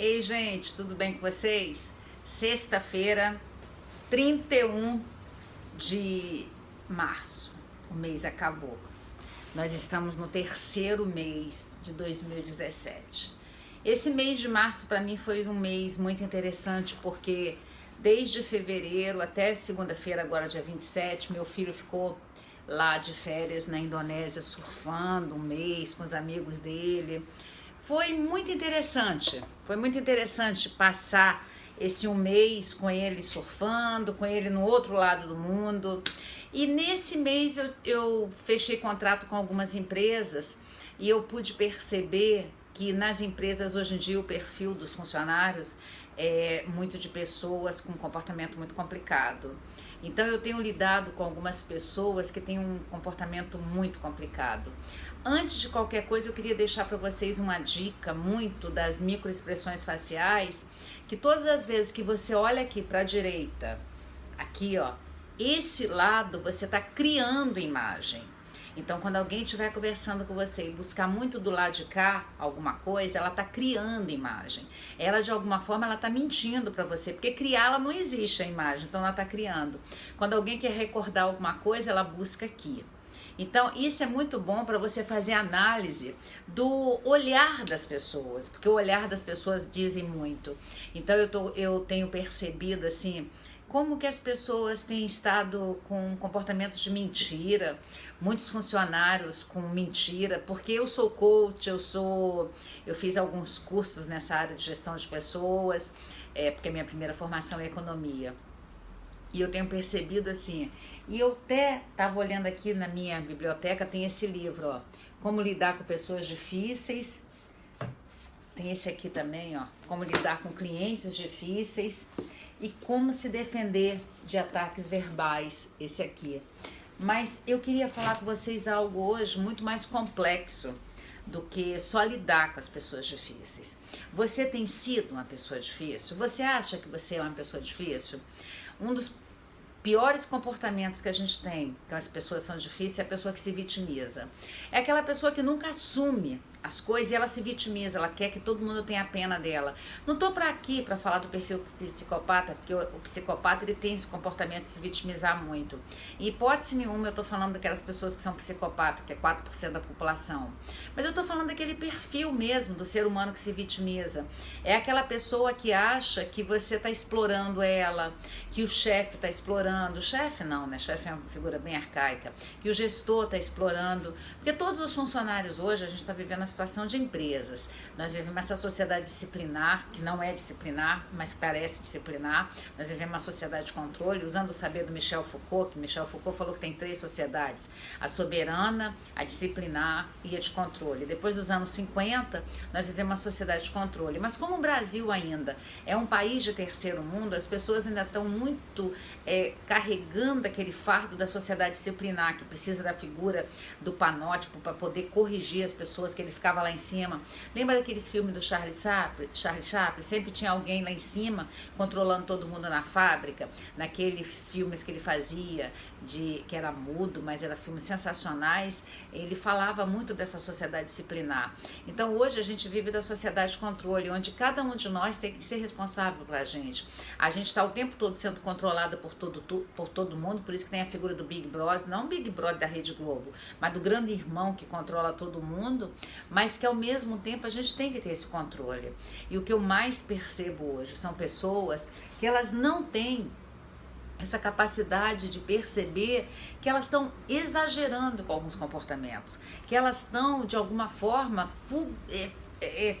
Ei, gente, tudo bem com vocês? Sexta-feira, 31 de março, o mês acabou. Nós estamos no terceiro mês de 2017. Esse mês de março para mim foi um mês muito interessante porque desde fevereiro até segunda-feira, agora dia 27, meu filho ficou lá de férias na Indonésia surfando um mês com os amigos dele. Foi muito interessante passar esse um mês com ele surfando, com ele no outro lado do mundo. E nesse mês eu fechei contrato com algumas empresas e eu pude perceber que nas empresas hoje em dia o perfil dos funcionários é muito de pessoas com um comportamento muito complicado. Então eu tenho lidado com algumas pessoas que têm um comportamento muito complicado. Antes de qualquer coisa, eu queria deixar para vocês uma dica muito das microexpressões faciais, que todas as vezes que você olha aqui para a direita, aqui ó, esse lado você está criando imagem. Então, quando alguém estiver conversando com você e buscar muito do lado de cá alguma coisa, ela está criando imagem. Ela, de alguma forma, ela está mentindo para você, porque criar, ela não existe a imagem, então ela está criando. Quando alguém quer recordar alguma coisa, ela busca aqui. Então, isso é muito bom para você fazer análise do olhar das pessoas, porque o olhar das pessoas dizem muito. Então, eu tenho percebido, assim, como que as pessoas têm estado com comportamentos de mentira, muitos funcionários com mentira, porque eu sou coach, eu fiz alguns cursos nessa área de gestão de pessoas, porque a minha primeira formação é economia. E eu tenho percebido assim, e eu até estava olhando aqui na minha biblioteca, tem esse livro, ó, Como Lidar com Pessoas Difíceis. Tem esse aqui também, ó, Como Lidar com Clientes Difíceis e Como Se Defender de Ataques Verbais, esse aqui. Mas eu queria falar com vocês algo hoje muito mais complexo do que só lidar com as pessoas difíceis. Você tem sido uma pessoa difícil? Você acha que você é uma pessoa difícil? Um dos piores comportamentos que a gente tem, que as pessoas são difíceis, é a pessoa que se vitimiza. É aquela pessoa que nunca assume as coisas e ela se vitimiza, ela quer que todo mundo tenha pena dela. Não tô aqui para falar do perfil psicopata, porque o psicopata ele tem esse comportamento de se vitimizar muito. Em hipótese nenhuma eu tô falando daquelas pessoas que são psicopatas, que é 4% da população. Mas eu tô falando daquele perfil mesmo do ser humano que se vitimiza. É aquela pessoa que acha que você tá explorando ela, que o chefe tá explorando. O chefe não, né? Chefe é uma figura bem arcaica. Que o gestor tá explorando. Porque todos os funcionários hoje, a gente tá vivendo a situação de empresas. Nós vivemos essa sociedade disciplinar, que não é disciplinar, mas parece disciplinar. Nós vivemos uma sociedade de controle, usando o saber do Michel Foucault, que Michel Foucault falou que tem 3 sociedades: a soberana, a disciplinar e a de controle. Depois dos anos 50, nós vivemos uma sociedade de controle. Mas como o Brasil ainda é um país de terceiro mundo, as pessoas ainda estão muito carregando aquele fardo da sociedade disciplinar, que precisa da figura do panótipo para poder corrigir as pessoas, que ele ficava lá em cima. Lembra daqueles filmes do Charlie Chaplin? Sempre tinha alguém lá em cima controlando todo mundo na fábrica, naqueles filmes que ele fazia, que era mudo, mas eram filmes sensacionais. Ele falava muito dessa sociedade disciplinar. Então hoje a gente vive da sociedade de controle, onde cada um de nós tem que ser responsável pela gente. A gente está o tempo todo sendo controlada por todo mundo, por isso que tem a figura do Big Brother, não o Big Brother da Rede Globo, mas do grande irmão que controla todo mundo, mas que ao mesmo tempo a gente tem que ter esse controle. E o que eu mais percebo hoje são pessoas que elas não têm essa capacidade de perceber que elas estão exagerando com alguns comportamentos, que elas estão de alguma forma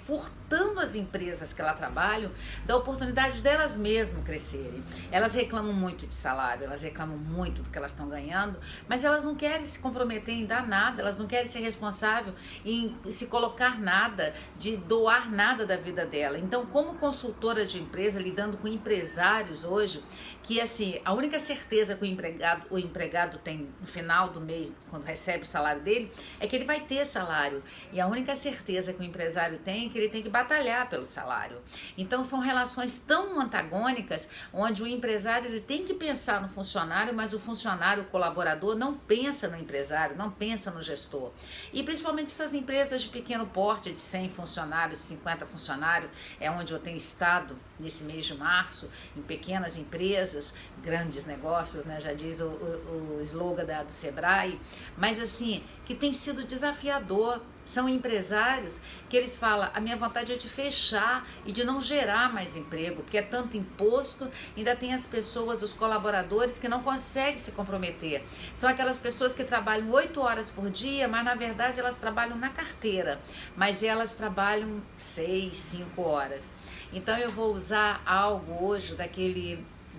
furtando as empresas que elas trabalham da oportunidade delas mesmas crescerem. Elas reclamam muito de salário, elas reclamam muito do que elas estão ganhando, mas elas não querem se comprometer em dar nada, elas não querem ser responsáveis em se colocar nada, de doar nada da vida dela. Então, como consultora de empresa, lidando com empresários hoje, que assim, a única certeza que o empregado tem no final do mês, quando recebe o salário dele, é que ele vai ter salário. E a única certeza que o empresário tem é que ele tem que batalhar pelo salário. Então são relações tão antagônicas, onde o empresário ele tem que pensar no funcionário, mas o funcionário, o colaborador, não pensa no empresário, não pensa no gestor. E principalmente essas empresas de pequeno porte, de 100 funcionários, de 50 funcionários, é onde eu tenho estado nesse mês de março, em pequenas empresas, grandes negócios, né? Já diz o slogan do Sebrae, mas assim, que tem sido desafiador. São empresários que eles falam, a minha vontade é de fechar e de não gerar mais emprego, porque é tanto imposto, ainda tem as pessoas, os colaboradores que não conseguem se comprometer. São aquelas pessoas que trabalham 8 horas por dia, mas na verdade elas trabalham na carteira, mas elas trabalham 6, 5 horas. Então eu vou usar algo hoje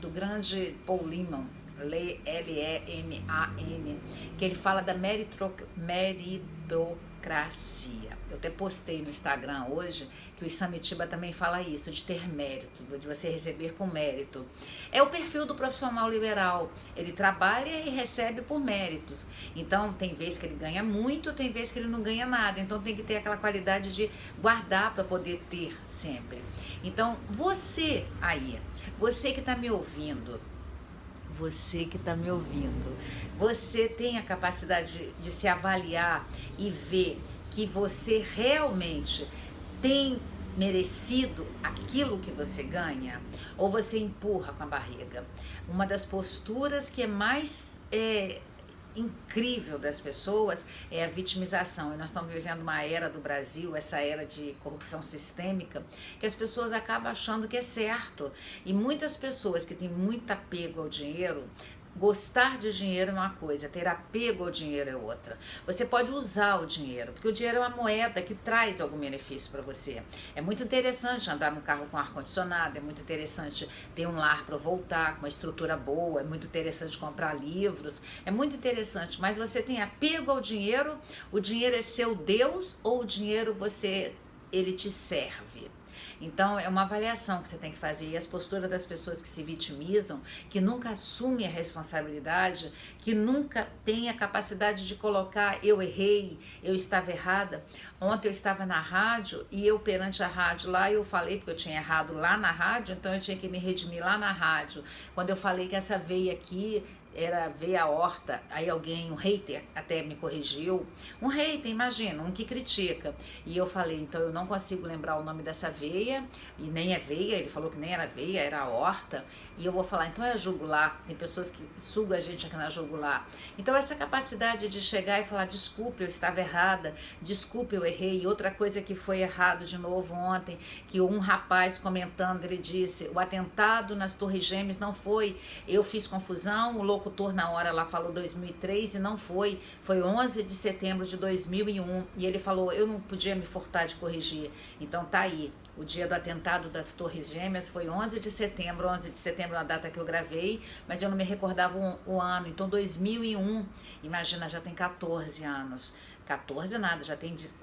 do grande Paul Lehmann, L-E-M-A-N, que ele fala da meritocracia. Eu até postei no Instagram hoje que o Isamitiba também fala isso, de ter mérito, de você receber por mérito. É o perfil do profissional liberal, ele trabalha e recebe por méritos. Então tem vezes que ele ganha muito, tem vezes que ele não ganha nada, então tem que ter aquela qualidade de guardar para poder ter sempre. Então você aí, você que está me ouvindo, você tem a capacidade de se avaliar e ver que você realmente tem merecido aquilo que você ganha? Ou você empurra com a barriga? Uma das posturas que é mais incrível das pessoas é a vitimização, e nós estamos vivendo uma era do Brasil, essa era de corrupção sistêmica, que as pessoas acabam achando que é certo, e muitas pessoas que têm muito apego ao dinheiro, gostar de dinheiro é uma coisa, ter apego ao dinheiro é outra. Você pode usar o dinheiro, porque o dinheiro é uma moeda que traz algum benefício para você. É muito interessante andar num carro com ar-condicionado, é muito interessante ter um lar para voltar, com uma estrutura boa, é muito interessante comprar livros, é muito interessante, mas você tem apego ao dinheiro, o dinheiro é seu Deus ou o dinheiro ele te serve? Então é uma avaliação que você tem que fazer, e as posturas das pessoas que se vitimizam, que nunca assumem a responsabilidade, que nunca têm a capacidade de colocar eu errei, eu estava errada. Ontem eu estava na rádio e eu perante a rádio lá, eu falei porque eu tinha errado lá na rádio, então eu tinha que me redimir lá na rádio. Quando eu falei que essa veia aqui era veia aorta, aí um hater até me corrigiu, um hater, imagina, um que critica, e eu falei, então eu não consigo lembrar o nome dessa veia, e nem é veia, ele falou que nem era veia, era aorta, e eu vou falar, então é jugular, tem pessoas que sugam a gente aqui na jugular. Então essa capacidade de chegar e falar, desculpe, eu estava errada, desculpe, eu errei. E outra coisa que foi errado de novo ontem, que um rapaz comentando, ele disse, o atentado nas Torres Gêmeas não foi, eu fiz confusão, o locutor na hora lá falou 2003 e não foi 11 de setembro de 2001, e ele falou, eu não podia me furtar de corrigir. Então tá aí, o dia do atentado das Torres Gêmeas foi 11 de setembro é uma data que eu gravei, mas eu não me recordava o ano, então 2001, imagina, já tem 14 anos. 14 nada,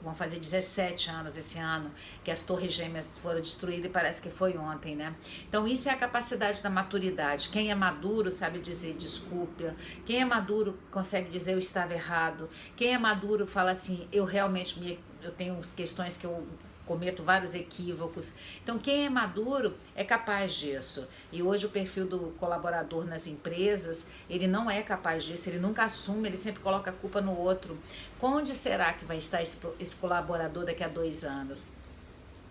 vão fazer 17 anos esse ano que as Torres Gêmeas foram destruídas, e parece que foi ontem, né? Então isso é a capacidade da maturidade. Quem é maduro sabe dizer desculpa, quem é maduro consegue dizer eu estava errado, quem é maduro fala assim, eu tenho questões que eu cometo vários equívocos. Então quem é maduro é capaz disso. E hoje o perfil do colaborador nas empresas, ele não é capaz disso, ele nunca assume, ele sempre coloca a culpa no outro. Onde será que vai estar esse colaborador daqui a 2 anos?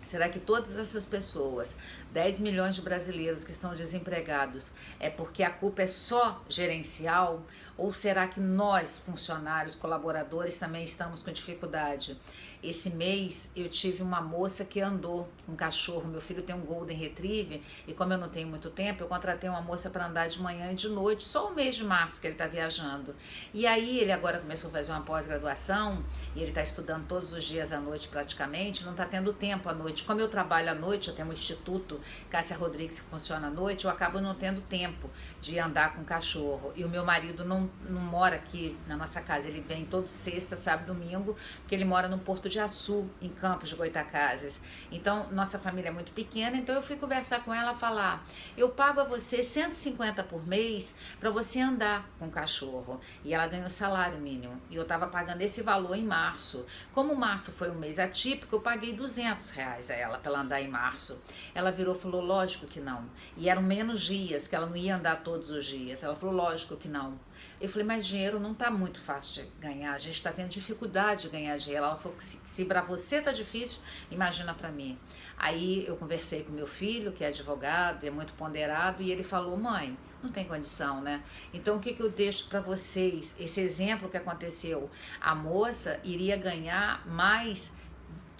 Será que todas essas pessoas, 10 milhões de brasileiros que estão desempregados, é porque a culpa é só gerencial? Ou será que nós, funcionários, colaboradores, também estamos com dificuldade? Esse mês eu tive uma moça que andou com um cachorro, meu filho tem um Golden Retriever, e como eu não tenho muito tempo, eu contratei uma moça para andar de manhã e de noite, só o mês de março que ele está viajando. E aí ele agora começou a fazer uma pós-graduação, e ele está estudando todos os dias à noite praticamente, não está tendo tempo à noite. Como eu trabalho à noite, eu tenho um instituto, Cássia Rodrigues, que funciona à noite, eu acabo não tendo tempo de andar com o cachorro. E o meu marido não mora aqui na nossa casa, ele vem todo sexta, sábado, domingo, porque ele mora no Porto Porto de Açu, em Campos de Goytacazes. Então, nossa família é muito pequena, então eu fui conversar com ela, falar, eu pago a você 150 por mês para você andar com o cachorro. E ela ganhou salário mínimo. E eu estava pagando esse valor em março. Como março foi um mês atípico, eu paguei R$200 a ela para ela andar em março. Ela virou e falou, lógico que não. E eram menos dias, que ela não ia andar todos os dias. Ela falou, lógico que não. Eu falei, mas dinheiro não tá muito fácil de ganhar, a gente está tendo dificuldade de ganhar dinheiro. Ela falou que se para você tá difícil, imagina para mim. Aí eu conversei com meu filho, que é advogado, é muito ponderado, e ele falou, mãe, não tem condição, né? Então o que eu deixo para vocês? Esse exemplo que aconteceu, a moça iria ganhar mais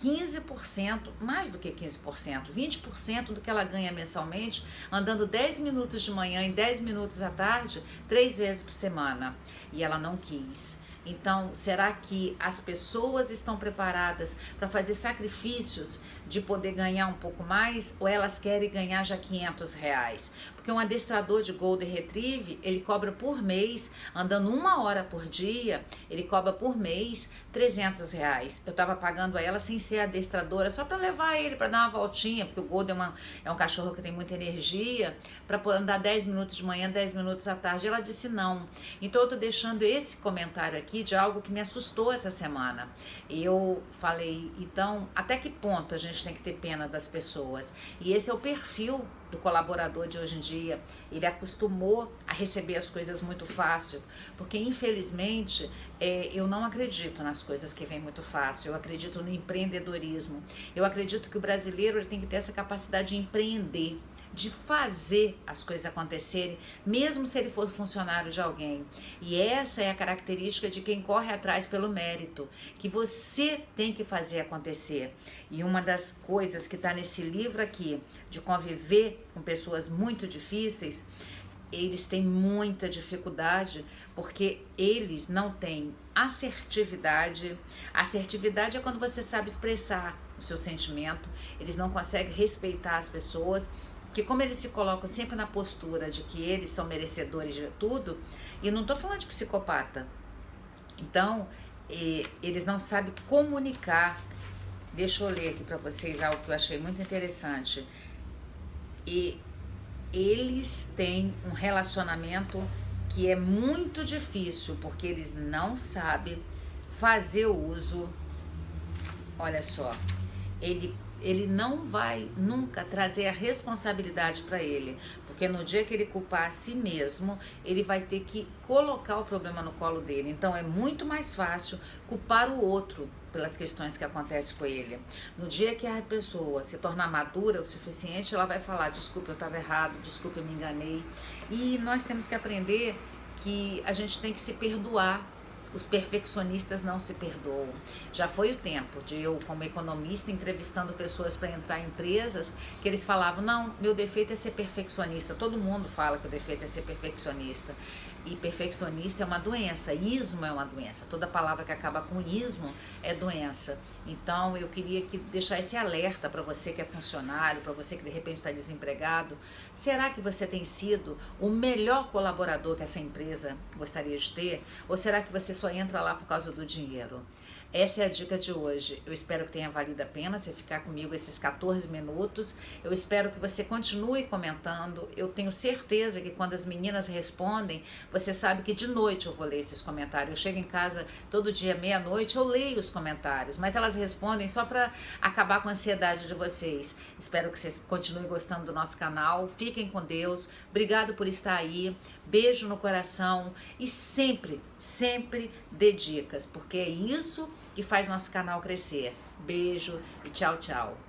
15%, mais do que 15%, 20% do que ela ganha mensalmente, andando 10 minutos de manhã e 10 minutos à tarde, 3 vezes por semana. E ela não quis. Então, será que as pessoas estão preparadas para fazer sacrifícios de poder ganhar um pouco mais, ou elas querem ganhar já R$500? Porque um adestrador de Golden Retriever, ele cobra por mês, andando 1 hora por dia, ele cobra por mês R$300. Eu estava pagando a ela sem ser adestradora, só para levar ele para dar uma voltinha, porque o Golden é um cachorro que tem muita energia, para poder andar 10 minutos de manhã, 10 minutos à tarde. Ela disse não. Então eu tô deixando esse comentário aqui de algo que me assustou essa semana. Eu falei, então, até que ponto a gente tem que ter pena das pessoas? E esse é o perfil do colaborador de hoje em dia. Ele acostumou a receber as coisas muito fácil, porque infelizmente eu não acredito nas coisas que vêm muito fácil. Eu acredito no empreendedorismo. Eu acredito que o brasileiro ele tem que ter essa capacidade de empreender, de fazer as coisas acontecerem, mesmo se ele for funcionário de alguém. E essa é a característica de quem corre atrás pelo mérito, que você tem que fazer acontecer. E uma das coisas que está nesse livro aqui, de conviver com pessoas muito difíceis, eles têm muita dificuldade porque eles não têm assertividade. Assertividade é quando você sabe expressar o seu sentimento. Eles não conseguem respeitar as pessoas, que como eles se colocam sempre na postura de que eles são merecedores de tudo, e não estou falando de psicopata, então eles não sabem comunicar. Deixa eu ler aqui para vocês algo que eu achei muito interessante. E eles têm um relacionamento que é muito difícil, porque eles não sabem fazer uso. Olha só, ele não vai nunca trazer a responsabilidade para ele, porque no dia que ele culpar a si mesmo, ele vai ter que colocar o problema no colo dele. Então é muito mais fácil culpar o outro pelas questões que acontecem com ele. No dia que a pessoa se tornar madura o suficiente, ela vai falar, desculpa, eu estava errado, desculpa, eu me enganei. E nós temos que aprender que a gente tem que se perdoar. Os perfeccionistas não se perdoam. Já foi o tempo de eu, como economista, entrevistando pessoas para entrar em empresas, que eles falavam, não, meu defeito é ser perfeccionista. Todo mundo fala que o defeito é ser perfeccionista. E perfeccionista é uma doença, ismo é uma doença. Toda palavra que acaba com ismo é doença. Então eu queria deixar esse alerta para você que é funcionário, para você que de repente está desempregado. Será que você tem sido o melhor colaborador que essa empresa gostaria de ter? Ou será que você só entra lá por causa do dinheiro? Essa é a dica de hoje. Eu espero que tenha valido a pena você ficar comigo esses 14 minutos. Eu espero que você continue comentando. Eu tenho certeza que quando as meninas respondem, você sabe que de noite eu vou ler esses comentários. Eu chego em casa todo dia, meia-noite, eu leio os comentários, mas elas respondem só para acabar com a ansiedade de vocês. Espero que vocês continuem gostando do nosso canal. Fiquem com Deus. Obrigado por estar aí. Beijo no coração e sempre dê dicas, porque é isso que faz nosso canal crescer. Beijo e tchau, tchau.